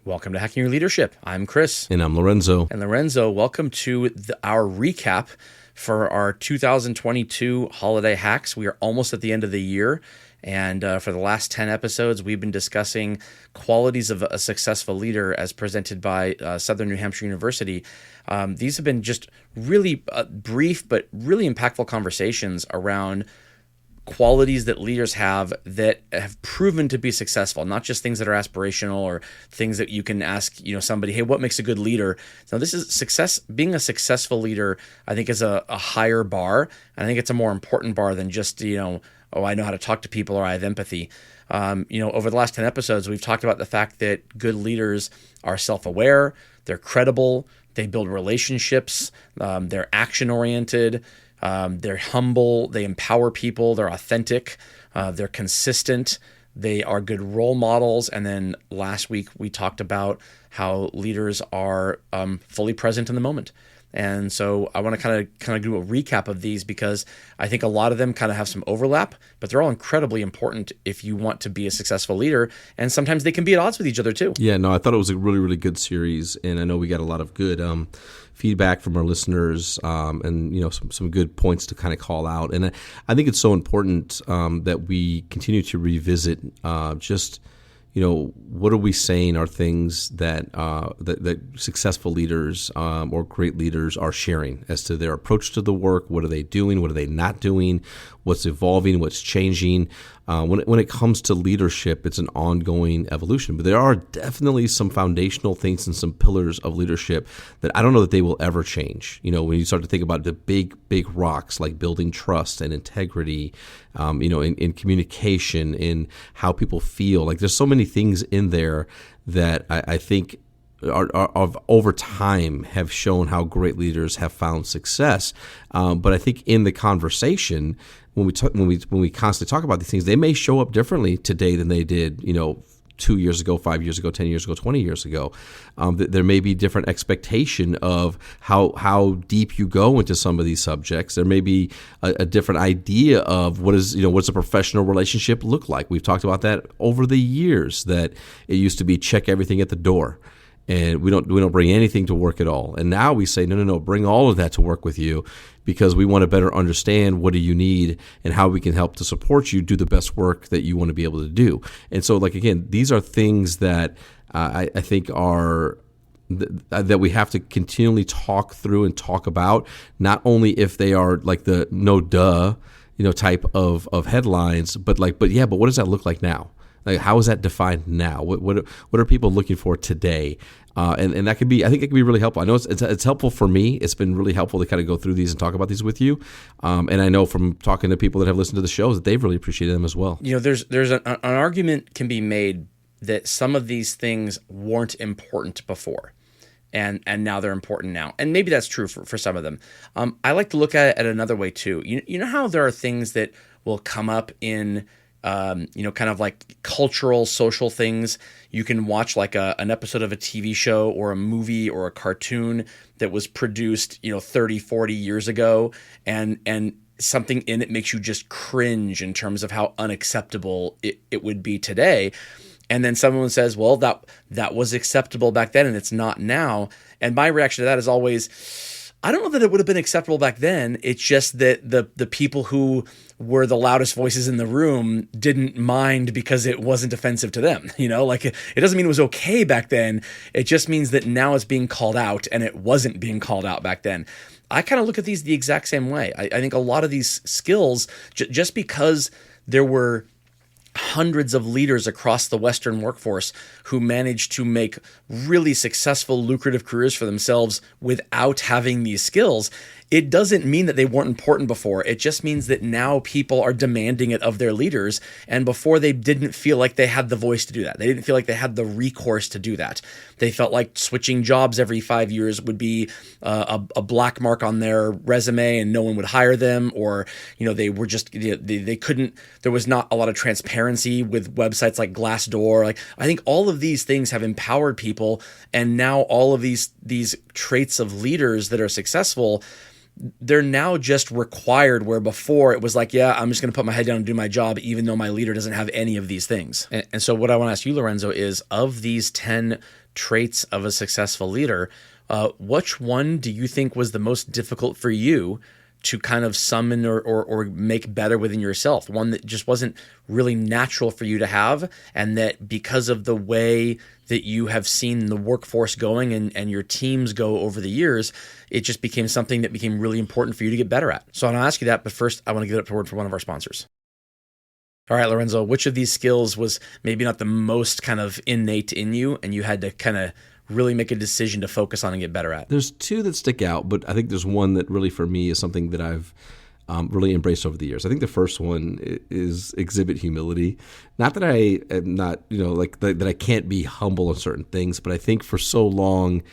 Welcome to Hacking Your Leadership. I'm Chris. And I'm Lorenzo. And Lorenzo, welcome to our recap for our 2022 holiday hacks. We are almost at the end of the year. And for the last 10 episodes, we've been discussing qualities of a successful leader as presented by Southern New Hampshire University. These have been just really brief but really impactful conversations around qualities that leaders have that have proven to be successful, not just things that are aspirational or things that you can ask, somebody, hey, what makes a good leader? So this is success. Being a successful leader, I think, is a higher bar. And I think it's a more important bar than just, I know how to talk to people or I have empathy. Over the last 10 episodes, we've talked about the fact that good leaders are self-aware, they're credible, they build relationships, they're action-oriented, they're humble, they empower people, they're authentic, they're consistent, they are good role models. And then last week we talked about how leaders are fully present in the moment. And so I want to kind of do a recap of these because I think a lot of them kind of have some overlap, but they're all incredibly important if you want to be a successful leader. And sometimes they can be at odds with each other too. Yeah, no, I thought it was a really, really good series. And I know we got a lot of good feedback from our listeners and, some good points to kind of call out. And I think it's so important that we continue to revisit what are we saying are things that successful leaders or great leaders are sharing as to their approach to the work? What are they doing? What are they not doing? What's evolving? What's changing? When it comes to leadership, it's an ongoing evolution. But there are definitely some foundational things and some pillars of leadership that I don't know that they will ever change. When you start to think about the big rocks like building trust and integrity, in communication, in how people feel. Like there's so many things in there that I think are over time have shown how great leaders have found success. But I think in the conversation, when we constantly talk about these things, they may show up differently today than they did, 2 years ago, 5 years ago, 10 years ago, 20 years ago. There may be different expectation of how deep you go into some of these subjects. There may be a different idea of what's a professional relationship look like. We've talked about that over the years, that it used to be check everything at the door. And we don't bring anything to work at all. And now we say, no, bring all of that to work with you, because we want to better understand what do you need and how we can help to support you do the best work that you want to be able to do. And so, again, these are things that I think are that we have to continually talk through and talk about, not only if they are like the no duh, type of headlines, but what does that look like now? Like, how is that defined now? What are people looking for today? And that could be, I think it can be really helpful. I know it's helpful for me. It's been really helpful to kind of go through these and talk about these with you. And I know from talking to people that have listened to the shows that they've really appreciated them as well. There's an argument can be made that some of these things weren't important before. And now they're important now. And maybe that's true for some of them. I like to look at it another way too. You know how there are things that will come up in kind of like cultural, social things. You can watch like an episode of a TV show or a movie or a cartoon that was produced, 30, 40 years ago, and something in it makes you just cringe in terms of how unacceptable it would be today. And then someone says, well, that was acceptable back then and it's not now. And my reaction to that is always, I don't know that it would have been acceptable back then. It's just that the people who were the loudest voices in the room didn't mind because it wasn't offensive to them. It doesn't mean it was okay back then. It just means that now it's being called out and it wasn't being called out back then. I kind of look at these the exact same way. I think a lot of these skills, just because there were hundreds of leaders across the Western workforce who managed to make really successful, lucrative careers for themselves without having these skills, it doesn't mean that they weren't important before. It just means that now people are demanding it of their leaders. And before, they didn't feel like they had the voice to do that. They didn't feel like they had the recourse to do that. They felt like switching jobs every 5 years would be a black mark on their resume and no one would hire them. Or, they were just, they couldn't, there was not a lot of transparency with websites like Glassdoor. I think all of these things have empowered people. And now all of these traits of leaders that are successful, they're now just required, where before it was like, yeah, I'm just going to put my head down and do my job, even though my leader doesn't have any of these things. And so what I want to ask you, Lorenzo, is of these 10 traits of a successful leader, which one do you think was the most difficult for you to kind of summon or make better within yourself? One that just wasn't really natural for you to have, and that because of the way that you have seen the workforce going and your teams go over the years, it just became something that became really important for you to get better at. So I'm going to ask you that, but first I want to give it up to word for one of our sponsors. All right, Lorenzo, which of these skills was maybe not the most kind of innate in you and you had to kind of really make a decision to focus on and get better at? There's two that stick out, but I think there's one that really for me is something that I've really embraced over the years. I think the first one is exhibit humility. Not that I am not, that I can't be humble on certain things, but I think for so long,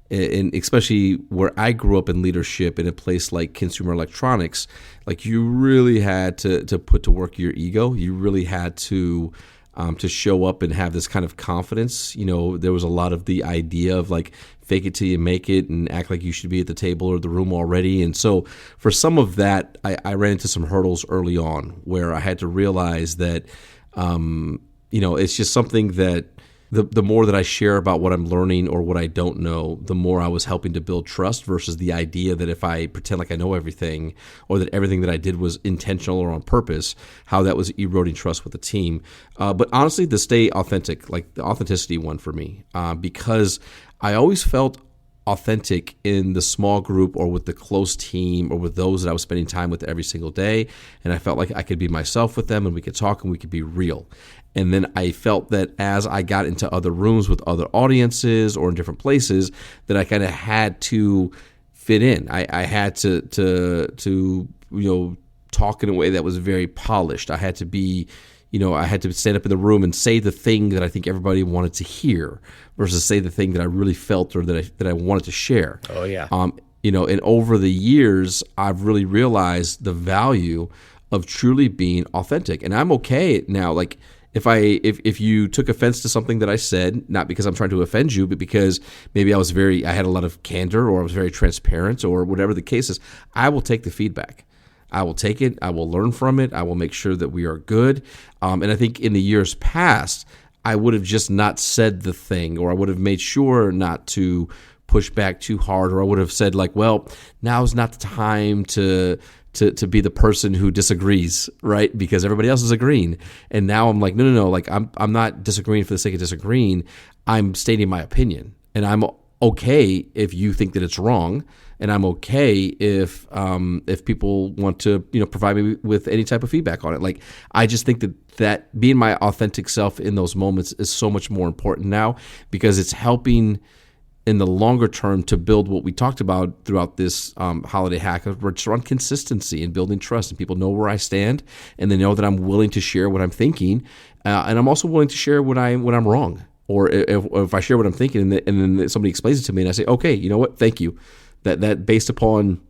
and especially where I grew up in leadership in a place like consumer electronics, like you really had to put to work your ego. You really had to show up and have this kind of confidence. There was a lot of the idea of like fake it till you make it and act like you should be at the table or the room already. And so for some of that, I ran into some hurdles early on where I had to realize that, it's just something that the more that I share about what I'm learning or what I don't know, the more I was helping to build trust versus the idea that if I pretend like I know everything or that everything that I did was intentional or on purpose, how that was eroding trust with the team. But honestly, to stay authentic, like the authenticity one for me, because I always felt authentic in the small group or with the close team or with those that I was spending time with every single day. And I felt like I could be myself with them and we could talk and we could be real. And then I felt that as I got into other rooms with other audiences or in different places, that I kind of had to fit in. I had to talk in a way that was very polished. I had to be, I had to stand up in the room and say the thing that I think everybody wanted to hear versus say the thing that I really felt or that I wanted to share. Oh yeah. And over the years, I've really realized the value of truly being authentic. And I'm okay now, like, if you took offense to something that I said, not because I'm trying to offend you, but because maybe I had a lot of candor or I was very transparent or whatever the case is, I will take the feedback. I will take it. I will learn from it. I will make sure that we are good. And I think in the years past, I would have just not said the thing, or I would have made sure not to push back too hard, or I would have said like, well, now's not the time to be the person who disagrees, right? Because everybody else is agreeing. And now I'm like, no. Like I'm not disagreeing for the sake of disagreeing. I'm stating my opinion, and I'm okay if you think that it's wrong, and I'm okay if people want to provide me with any type of feedback on it. Like I just think that being my authentic self in those moments is so much more important now because it's helping in the longer term to build what we talked about throughout this holiday hack, which around consistency and building trust, and people know where I stand, and they know that I'm willing to share what I'm thinking, and I'm also willing to share when I'm wrong, or if I share what I'm thinking, and then somebody explains it to me, and I say, okay, you know what, thank you, that based upon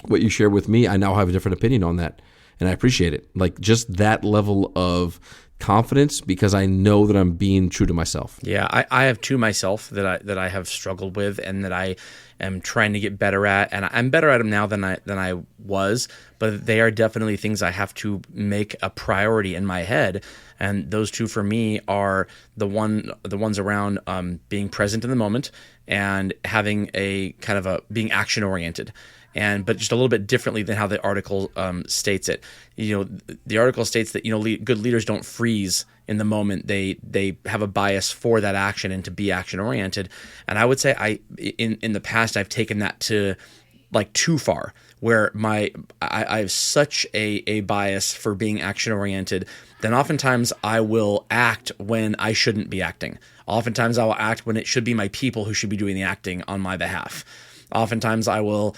what you share with me, I now have a different opinion on that, and I appreciate it. Like just that level of confidence because I know that I'm being true to myself. Yeah, I have two myself that I have struggled with and that I am trying to get better at, and I'm better at them now than I was, but they are definitely things I have to make a priority in my head. And those two for me are the ones around being present in the moment and having a kind of being action oriented. But just a little bit differently than how the article states it. The article states that good leaders don't freeze in the moment. They have a bias for that action and to be action oriented. And I would say in the past I've taken that to like too far, where I have such a bias for being action oriented. Then oftentimes I will act when I shouldn't be acting. Oftentimes I will act when it should be my people who should be doing the acting on my behalf. Oftentimes I will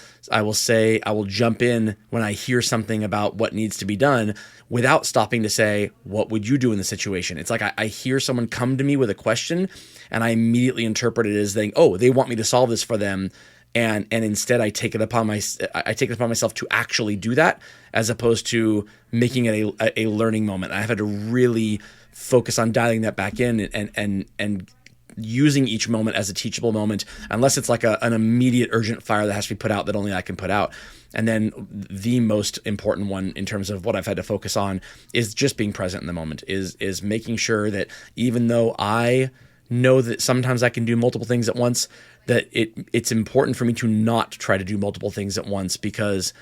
jump in when I hear something about what needs to be done without stopping to say, what would you do in the situation? It's like I hear someone come to me with a question and I immediately interpret it as saying, oh, they want me to solve this for them. And instead I take it upon myself to actually do that, as opposed to making it a learning moment. I've had to really focus on dialing that back in and using each moment as a teachable moment, unless it's like an immediate urgent fire that has to be put out that only I can put out. And then the most important one in terms of what I've had to focus on is just being present in the moment, is making sure that even though I know that sometimes I can do multiple things at once, that it's important for me to not try to do multiple things at once, because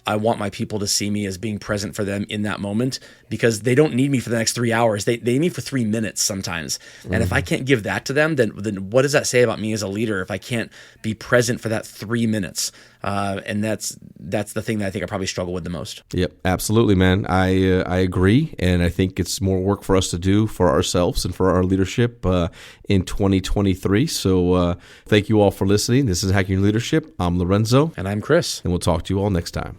I want my people to see me as being present for them in that moment, because they don't need me for the next 3 hours. They need me for 3 minutes sometimes. And if I can't give that to them, then what does that say about me as a leader if I can't be present for that 3 minutes? And that's the thing that I think I probably struggle with the most. Yep, absolutely, man. I agree, and I think it's more work for us to do for ourselves and for our leadership in 2023. So thank you all for listening. This is Hacking Your Leadership. I'm Lorenzo. And I'm Chris. And we'll talk to you all next time.